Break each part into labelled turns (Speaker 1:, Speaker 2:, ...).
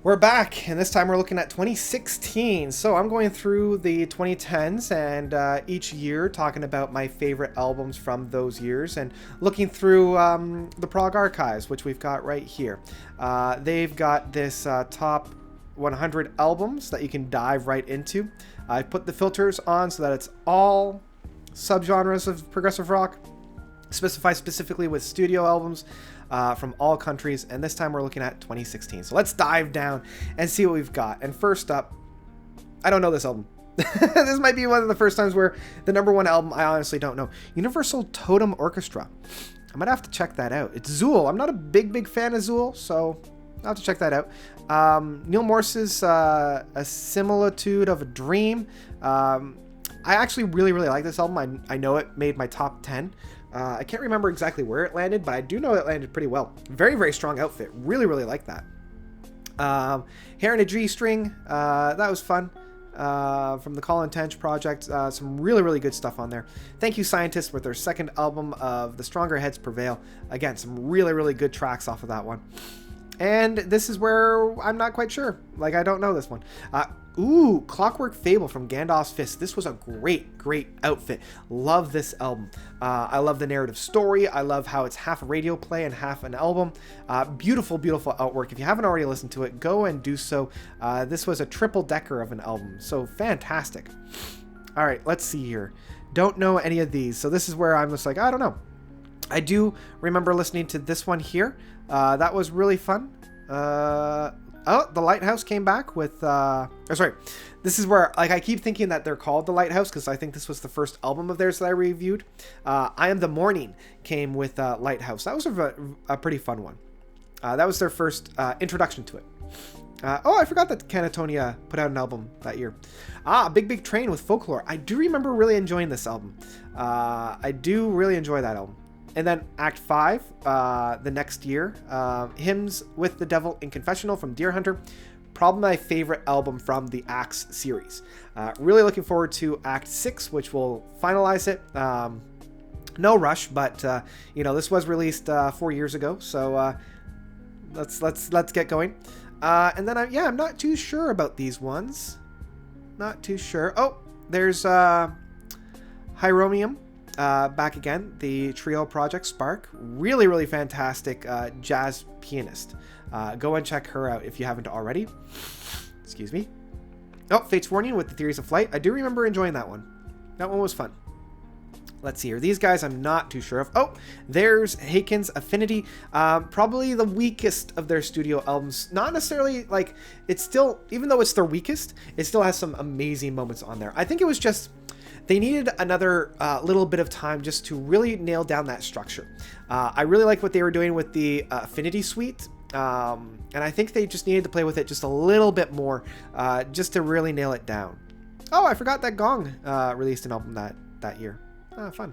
Speaker 1: We're back, and this time we're looking at 2016. So I'm going through the 2010s and each year talking about my favorite albums from those years and looking through the Prog archives, which we've got right here. They've got this top 100 albums that you can dive right into. I've put the filters on so that it's all subgenres of progressive rock, specified specifically with studio albums from all countries, and this time we're looking at 2016. So let's dive down and see what we've got. And first up, I don't know this album. This might be one of the first times where the number one album I honestly don't know. Universal Totem Orchestra. I might have to check that out. It's Zool. I'm not a big fan of Zool, so I'll have to check that out. Neil Morse's A Similitude of a Dream. I actually really like this album. I know it made my top 10. I can't remember exactly where it landed, but I do know it landed pretty well. Very strong outfit. Really like that. Hair in a G-string. That was fun. From the Colin Tench project. Some really good stuff on there. Thank You Scientists with their second album of The Stronger Heads Prevail. Again, some really good tracks off of that one. And this is where I'm not quite sure. Like, I don't know this one. Clockwork Fable from Gandalf's Fist. This was a great outfit. Love this album. I love the narrative story. I love how it's half a radio play and half an album. Beautiful artwork. If you haven't already listened to it, go and do so. This was a triple decker of an album. So fantastic. All right, let's see here. Don't know any of these. So this is where I'm just like, I don't know. I do remember listening to this one here. That was really fun. The Lighthouse came back with... sorry. This is where, like, I keep thinking that they're called The Lighthouse because I think this was the first album of theirs that I reviewed. I Am the Morning came with Lighthouse. That was a pretty fun one. That was their first introduction to it. I forgot that Canatonia put out an album that year. Big Train with Folklore. I do remember really enjoying this album. I do really enjoy that album. And then Act 5, the next year, Hymns with the Devil in Confessional from Deer Hunter. Probably my favorite album from the Acts series. Really looking forward to Act 6, which will finalize it. No rush, but this was released 4 years ago, so let's get going. And then I'm not too sure about these ones. Not too sure. Oh, there's Hyromium. Back again, the trio project Spark. Really fantastic jazz pianist. Go and check her out if you haven't already. Excuse me. Oh, Fate's Warning with the Theories of Flight. I do remember enjoying that one. That one was fun. Let's see here. These guys I'm not too sure of. Oh, there's Haken's Affinity. Probably the weakest of their studio albums. Not necessarily like it's still, even though it's their weakest, it still has some amazing moments on there. I think it was just they needed another little bit of time just to really nail down that structure. I really like what they were doing with the Affinity Suite. And I think they just needed to play with it just a little bit more just to really nail it down. Oh, I forgot that Gong released an album that year. Fun.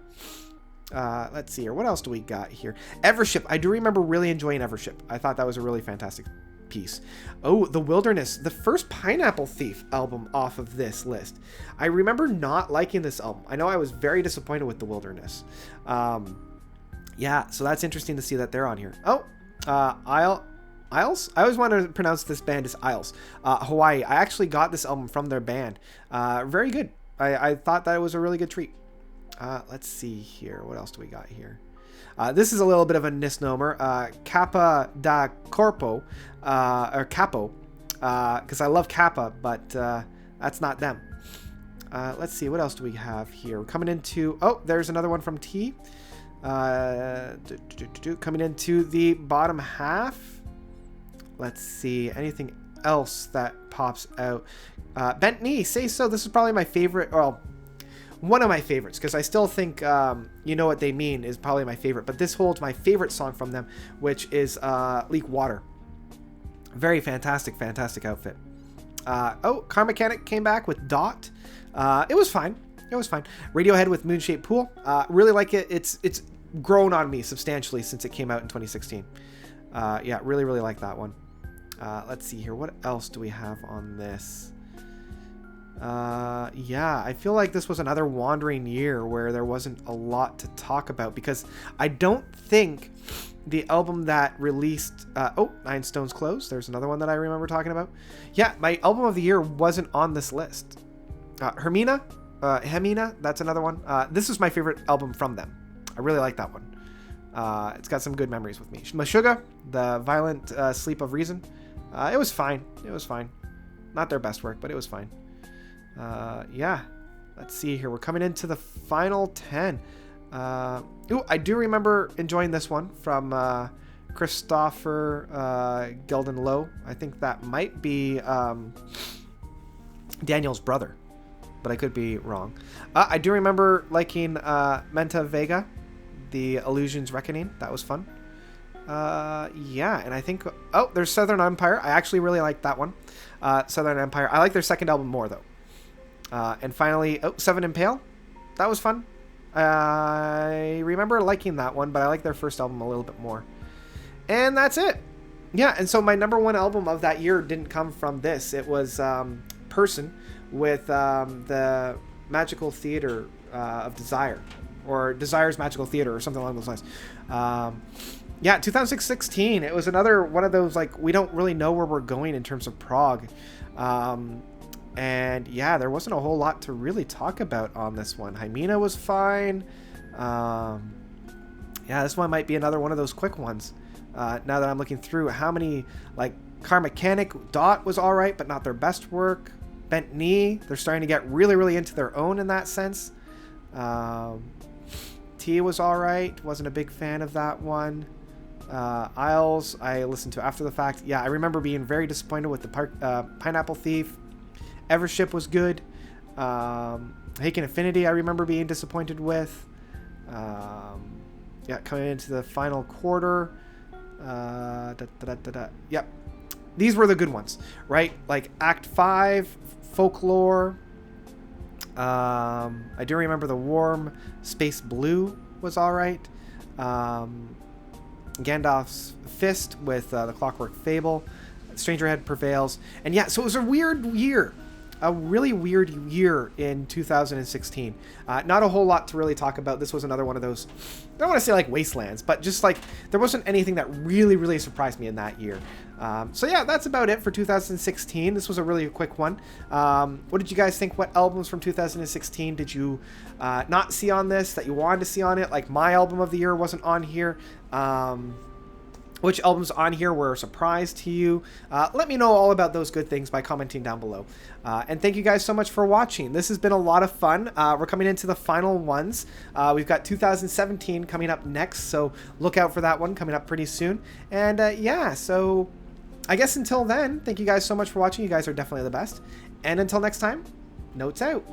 Speaker 1: Let's see here. What else do we got here? Evership. I do remember really enjoying Evership. I thought that was a really fantastic piece. Oh, The Wilderness, the first Pineapple Thief album off of this list. I remember not liking this album. I know I was very disappointed with The Wilderness. So that's interesting to see that they're on here. Oh, Isles? I always wanted to pronounce this band as Isles. Hawaii. I actually got this album from their band. Very good. I thought that it was a really good treat. Let's see here. What else do we got here? This is a little bit of a misnomer. Kappa da Corpo, or Capo, because I love Kappa, but that's not them. Let's see. What else do we have here? We're coming into... Oh, there's another one from T. Coming into the bottom half. Let's see. Anything else that pops out? Bent Knee, Say So. This is probably my favorite... Well, one of my favorites, because I still think You Know What They Mean is probably my favorite, but this holds my favorite song from them, which is Leak Water. Very fantastic outfit. Car Mechanic came back with Dot. It was fine. Radiohead with Moonshaped Pool. Really like it. It's grown on me substantially since it came out in 2016. Really like that one. Let's see here. What else do we have on this? Yeah, I feel like this was another wandering year where there wasn't a lot to talk about, because I don't think the album that released... Nine Stones Close. There's another one that I remember talking about. Yeah, my album of the year wasn't on this list. Hermina, that's another one. This is my favorite album from them. I really like that one. It's got some good memories with me. Meshuggah, The Violent Sleep of Reason. It was fine. It was fine. Not their best work, but it was fine. Yeah, let's see here. We're coming into the final 10. I do remember enjoying this one from Christopher Gelden Lowe. I think that might be Daniel's brother, but I could be wrong. I do remember liking Menta Vega, The Illusion's Reckoning. That was fun. Yeah, and I think... Oh, there's Southern Empire. I actually really like that one. Southern Empire. I like their second album more, though. And finally, Seven Impale. That was fun. I remember liking that one, but I like their first album a little bit more. And that's it. Yeah, and so my number one album of that year didn't come from this. It was Person with the Magical Theater of Desire, or Desire's Magical Theater, or something along those lines. Yeah, 2016. It was another one of those, like, we don't really know where we're going in terms of prog. And yeah, there wasn't a whole lot to really talk about on this one. Hymena was fine. Yeah, this one might be another one of those quick ones. Now that I'm looking through how many, like, Car Mechanic, Dot was all right, but not their best work. Bent Knee, they're starting to get really, really into their own in that sense. T was all right. Wasn't a big fan of that one. Isles, I listened to after the fact. Yeah, I remember being very disappointed with the Pineapple Thief. Evership was good. Haken Infinity, I remember being disappointed with. Yeah, coming into the final quarter. Yep. These were the good ones, right? Like Act 5, Folklore. I do remember the Warm Space Blue was all right. Gandalf's Fist with the Clockwork Fable. Strangerhead Prevails. And yeah, so it was a weird year. A really weird year in 2016. Not a whole lot to really talk about. This was another one of those, I don't want to say like wastelands, but just like there wasn't anything that really, really surprised me in that year. So yeah, that's about it for 2016. This was a really quick one. What did you guys think? What albums from 2016 did you not see on this that you wanted to see on it? Like my album of the year wasn't on here. Which albums on here were a surprise to you? Let me know all about those good things by commenting down below. And thank you guys so much for watching. This has been a lot of fun. We're coming into the final ones. We've got 2017 coming up next, so look out for that one coming up pretty soon. And yeah, so I guess until then, thank you guys so much for watching. You guys are definitely the best. And until next time, notes out.